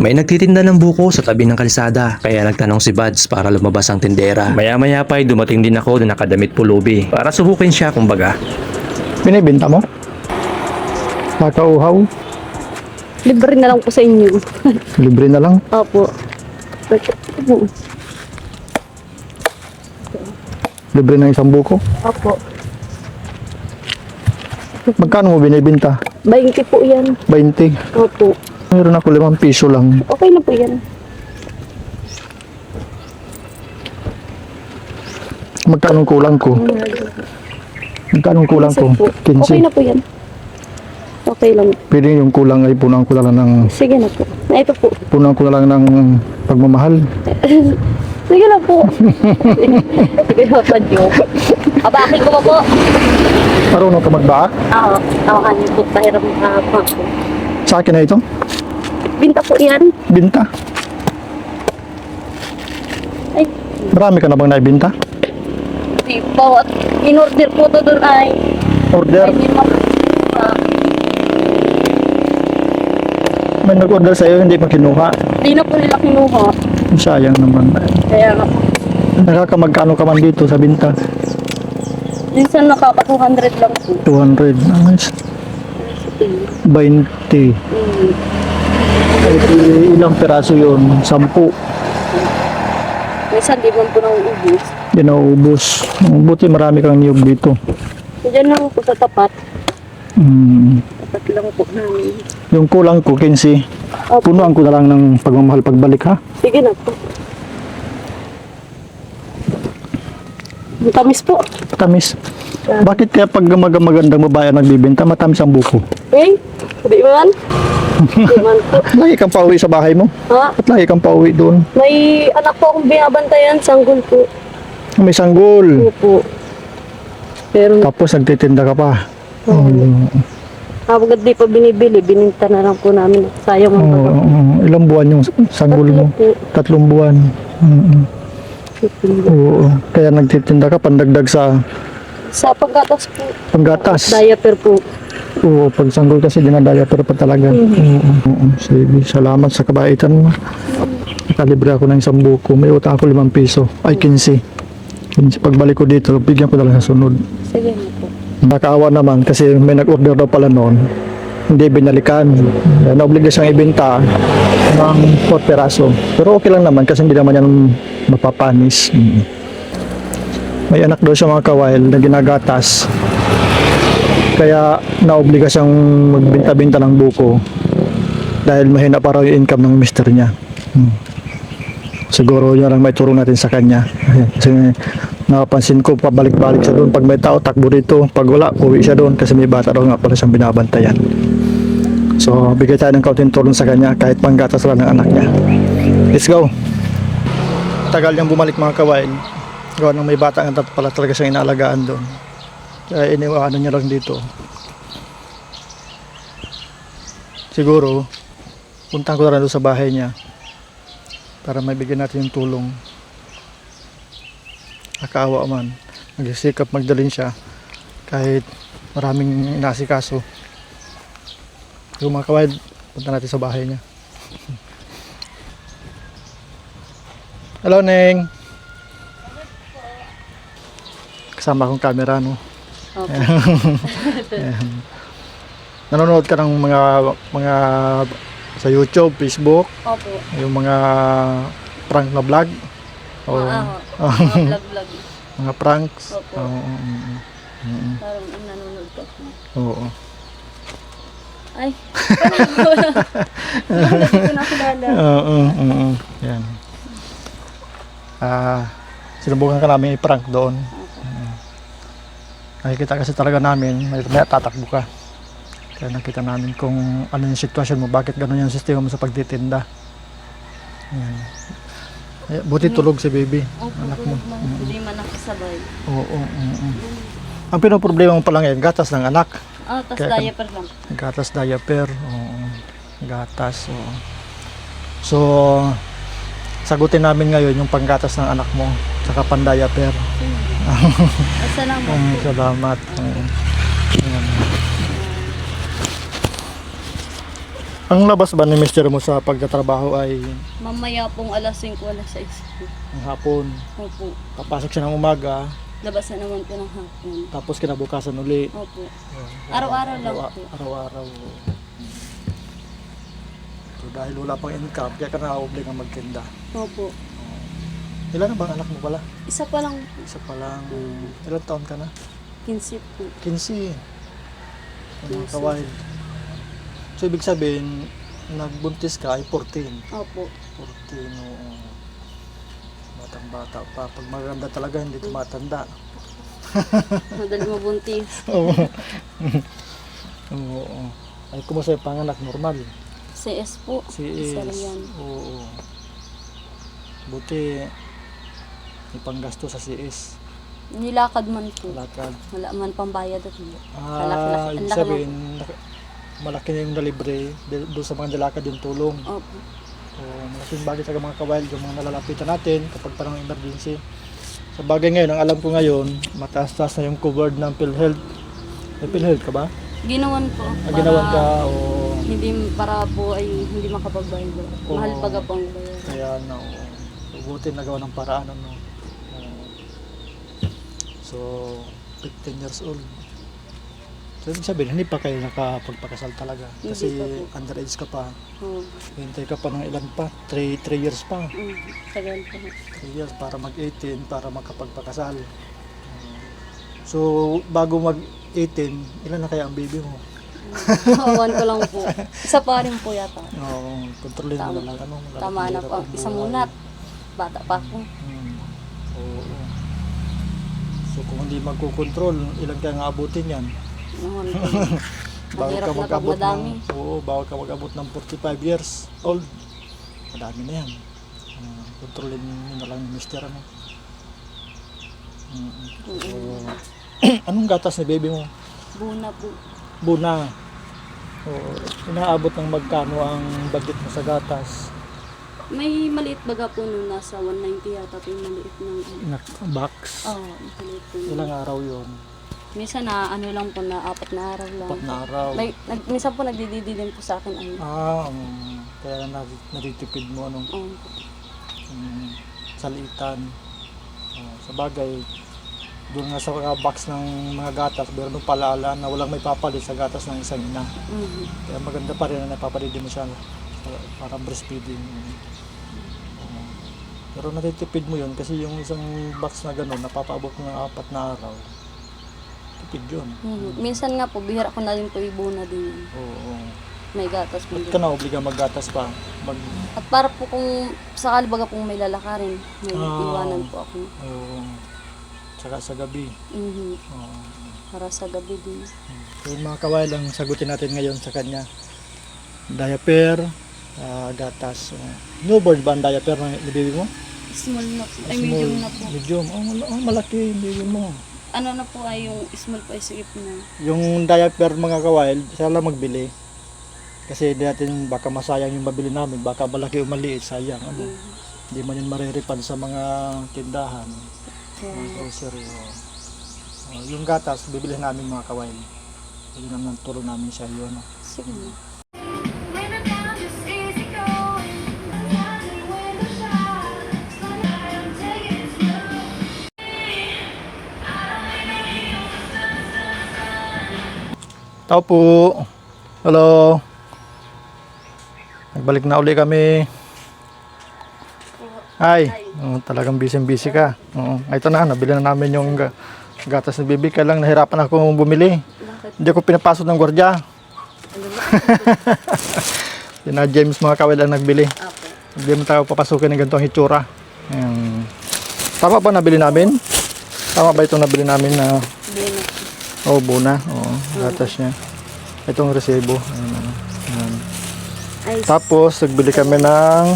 May nagtitinda ng buko sa tabi ng kalsada, kaya nagtanong si Buds para lumabas ang tindera. Maya-maya pa ay dumating din ako na nakadamit pulubi para subukin siya kumbaga. Binibenta mo? Nakauhaw? Libre na lang po sa inyo. Libre na lang? Opo. Libre na isang buko? Opo. Magkano mo binibenta? 20 po yan. 20. Opo. Meron ako 5 piso lang. Okay na po yan. Magkano kulang ko? Magkano kulang ko? Okay 15. na po yan. Okay lang. Pwede yung kulang ay punan ko lang ng Sige na po. Na ito po. punan ko lang ng pagmamahal. Sige na po. Sige na po, joke. Abakin ko po. Marunong ka magbaak? Oo. Tawakan niyo po. Pahiram po. Sa akin na ito? Binta po yan. Binta. Ay, Marami ka na bang naibinta? di po. In-order po to doon ay. Order? Ay, di po. May nag-order sa'yo, hindi pa kinuha. Di na po nila kinuha. Sayang naman. Kaya nga po. Nakakamagkano ka man dito sa binta? Minsan nakapa 200 lang po. 200. Nice. 20. Ilang peraso yun? 10. Minsan di man po nauubos. Di nauubos. Buti marami kang niyog dito. Diyan lang po sa tapat. Tapat lang po namin. Yung kulang ko, 15. Opo. Punuan ko na lang ng pagmamahal pagbalik ha. Sige na po. Ang tamis po. Tamis. Bakit kaya pag magandang babae ang nagbibenta, matamis ang buko? Eh, di man. Di man po. Lagi kang pauwi sa bahay mo? Ha? At lagi kang pauwi doon? May anak po akong binabantayan, sanggol po. May sanggol. Opo. Pero Tapos nagtitinda ka pa. kapag di pa binibili, bininta na lang po namin. Sayang ang Oo, pagkakas. ilang buwan yung sanggol mo? Tatlo 3 po. buwan. Oo. Kaya nagtitinda ka pandagdag sa Sa paggatas po. panggatas. Diaper po. Oo, pag sanggol kasi dinadaya pero pa talaga. Oo. Sige, salamat sa kabaitan mo. Nakalibre ako ng isang buko. May utang ako 5 piso. Ay, 15. 15. Pagbalik ko dito, bigyan ko na lang sa sunod. Sige na po. Nakaawa naman kasi may nag-order daw pala noon. Hindi binalikan. Naobliga siyang ibenta ng 4 peraso. Pero okay lang naman kasi hindi naman yan mapapanis. May anak daw siya mga kawail na ginagatas. Kaya naobliga siyang magbenta-benta ng buko dahil mahina pa raw yung income ng mister niya. Siguro yun lang may turo natin sa kanya. Kasi napansin ko pabalik-balik siya doon. Pag may tao, takbo dito. Pag wala, uwi siya doon kasi may bata daw nga pala siyang binabantayan. So, bigay tayo ng kaunting tulong sa kanya kahit panggatas lang ng anak niya. Let's go! Tagal niyang bumalik mga kawain. Gawa ng may bata nga pala talaga siyang inaalagaan doon. Kaya iniwanan niya lang dito. Siguro, puntahan ko na rin doon sa bahay niya para maibigyan natin yung tulong. Nakaawa man. Nagsisikap magdalhin siya kahit maraming inasikaso. Yung mga kawain, punta natin sa bahay niya. Hello, Neng. Kasama akong camera, no? Opo. Ayan. Nanonood ka ng mga sa YouTube, Facebook, Opo. yung mga prank na vlog? O, Vlog-vlog. mga pranks? Opo. Oo. Parang nanonood ka po. Oo. Ay. Hindi ko nakilala. Oo. Yan. Sinubukan ka namin i-prank doon. Nakikita kasi talaga namin, may tatakbo ka. Kaya nakita namin kung ano yung sitwasyon mo, bakit gano'n yung sistema mo sa pagtitinda. Yan. Ay, buti tulog si baby, anak mo. Hindi man nakasabay. Oo. Ang pinoproblema mo pa lang yan, gatas ng anak. Tas Kaya- diaper lang. Gatas diaper, oo. Gatas, oo. So, sagutin namin ngayon yung panggatas ng anak mo, saka pan-diaper. Salamat. Salamat. Ayan. Ang labas ba ni mister mo sa pagtatrabaho ay Mamaya pong alas 5, alas 6 po. ang hapon. Opo. Papasok siya ng umaga, Labas na naman po ng hapon. tapos kinabukasan uli. Opo. Araw-araw lang po. Araw-araw. So, dahil wala pang income, kaya ka na-oblig ang magtinda. Opo. Ilan na bang anak mo pala? Isa pa lang po. Isa pa lang. Ilan taon ka na? 15 po. 15. Mga 15. kawild. So, ibig sabihin, nagbuntis ka ay 14. Opo. 14, oo. Batang bata pa. Pag maganda talaga, hindi tumatanda. Madali mabuntis. Oo. Oo. Ay, kumusta yung panganak? Normal. CS po. Si Isa lang is. yan. Oo. Buti, may panggasto sa CS. Nilakad man po. Lakad. Wala man pambayad at hindi. Ibig sabihin, malaki na yung nalibre doon sa mga nalakad yung tulong. Opo. Malaking bagay sa mga kawild, yung mga nalalapitan natin kapag parang emergency. Sa bagay ngayon, ang alam ko ngayon, mataas-taas na yung covered ng PhilHealth. May PhilHealth ka ba? Ginawan po. Ginawan ka o Hindi para po ay hindi makapagbayad. Oo. Mahal pag pang bayad. kaya na buti nagawa ng paraan ano. So 15 years old. So ibig sabihin, hindi pa kayo nakapagpakasal talaga. Kasi Hindi pa po. underage ka pa. Oo. Hintay ka pa ng ilan pa? 3 years pa. Tagal po. 3 years para mag-18 para makapagpakasal. So bago mag-18, ilan na kaya ang baby mo? Awan ko lang po. Isa pa rin po yata. Oo, kontrolin mo Tama. na lang. Ano, Tama na hirap po. ang Isang buhay. munat. Bata pa ako. Oo. So kung hindi magkukontrol, ilan kaya nga abutin yan? Awan ko. Bawal Mahirap ka na pag mag-abot madami. bawal ka mag-abot ng 45 years old. Madami na yan. Kontrolin mo na lang yung mister ano. So, anong gatas ni baby mo? Buna po. Buna. Oo. Inaabot ng magkano ang budget mo sa gatas? May maliit baga po nung nasa 190 yata po yung maliit ng Na box. maliit po. Ilang araw yun? Minsan na ano lang po na 4 na araw lang. 4 na araw. Minsan po nagdididi din po sa akin ay. Kaya natitipid mo ano, salitan. Sa bagay, doon nga sa box ng mga gatas, meron ng palaala na walang may papalit sa gatas ng isang ina. Kaya maganda pa rin na napapalit mo siya para breastfeeding. Pero natitipid mo yun kasi yung isang box na gano'n, napapaabot mo ng 4 na araw. Tipid yun. Minsan nga po, bihira ko na rin po ibuna din. Oo. May gatas po. Ba't ka na obliga maggatas pa? At para po kung sakali baga pong may lalakarin, may iwanan po ako. Oo. Tsaka sa gabi. Oo. Para sa gabi din. So yung mga kawail ang sagutin natin ngayon sa kanya. Diaper, gatas. Newborn ba ang diaper ng baby mo? Small na po. Ay, medium na po. Medium. Malaki yung baby mo. Ano na po ay yung small po ay sigip na. Yung diaper mga kawail, siya lang magbili. Kasi di natin baka masayang yung mabili namin, baka malaki o maliit, sayang. Ano? Hindi man yun mariripan sa mga tindahan. Mga grocery. Yung gatas, bibili namin mga kawail. Hindi naman turo namin siya yun. Sige na. Tao po. Hello. Nagbalik na uli kami. Ay, talagang busy ka. Ito na, nabili na namin yung gatas ni Bibi. Kaya lang nahirapan ako bumili. Bakit? Hindi ako pinapasok ng gwardiya. Sina James mga kawil ang nagbili. Apo. Hindi mo tayo papasukin ng ganitong hitsura. Ayan. Tama ba nabili namin? Tama ba itong nabili namin na Bino. buna? Oo, gatas niya. Itong resibo. Ayan. Ay, Tapos, nagbili kami ng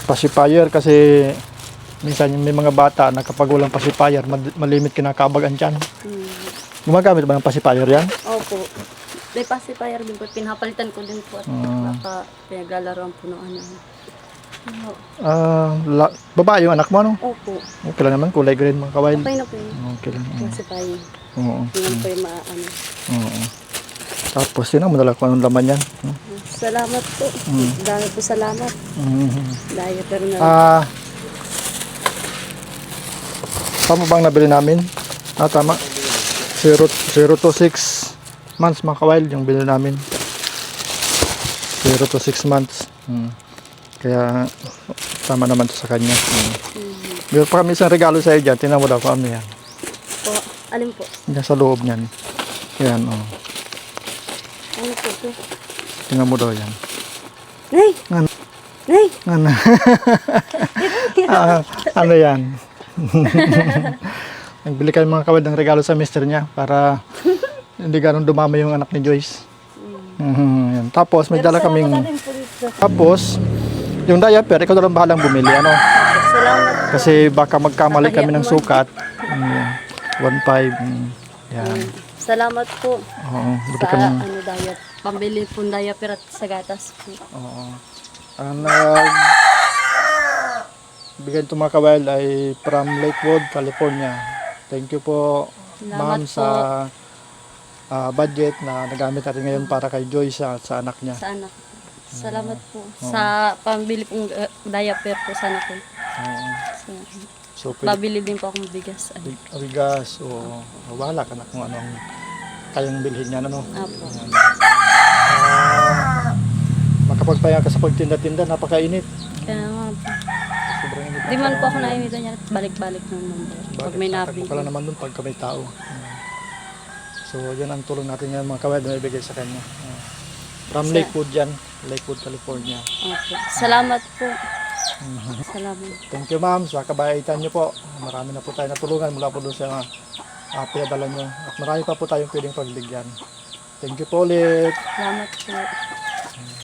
pacifier kasi minsan may mga bata na kapag walang pacifier, malimit kinakabagan dyan. Gumagamit ba ng pacifier yan? Opo. May pacifier din po. Pinapalitan ko din po. At baka pinaglalaroan po ng ano. Babae yung anak mo, ano? Opo. Okay lang naman, kulay green mga kawail. Okay na po yun. Okay lang. Pacifier. Oo. Hindi po yung maano. Oo. Tapos yun ang madala ko anong laman yan. Salamat po. Dahil po salamat. Dahil pero na. Tama bang nabili namin? Tama. 0 to 6 months mga kawild yung bili namin. 0 to 6 months. Kaya tama naman to sa kanya. Meron pa kami isang regalo sa iyo dyan. Tingnan mo daw kung ano yan. Po, alin po? Yan sa loob niyan. Yan, oh. Ano po ito? Tingnan mo daw yan. Nay! Ano? Nay! Ano? Ano yan? Nagbili kayo mga kawad ng regalo sa mister niya para hindi ganun dumama yung anak ni Joyce. Yan. Tapos may dala kaming... Tapos, yung diaper, ikaw na lang bahalang bumili. Ano? Salamat. Kasi baka magkamali kami ng sukat. 1.5. Yan. Salamat po. Oo. Buti Sa ka ng... ano diet. Pambili po ng diaper at sa gatas po. Oo. Ang bigyan ito mga kawal ay from Lakewood, California. Thank you po, Salamat ma'am, po. sa budget na nagamit natin ngayon para kay Joyce at sa anak niya. Sa anak. Salamat po. Sa pambili pong diaper po sa anak ko. So, pwede, Babili din po akong bigas. bigas o wala ka na kung anong kayang bilhin niya. Ano? Apo. Makapagpahinga ka sa pagtinda-tinda, napakainit. Kaya nga po. Sobrang init. Di man po ako nainitan niya. Balik-balik ng number. Pag may Tatakbo nabili. ka lang naman dun pagka may tao. So, yan ang tulong natin ngayon mga kawad na ibigay sa kanya. From Lakewood yan, Lakewood, California. Opo. Salamat po. Salamat. Thank you ma'am sa kabaitan niyo po. Marami na po tayo natulungan mula po doon sa pinadala niyo. At marami pa po tayong pwedeng pagbigyan. Thank you po ulit. Salamat po.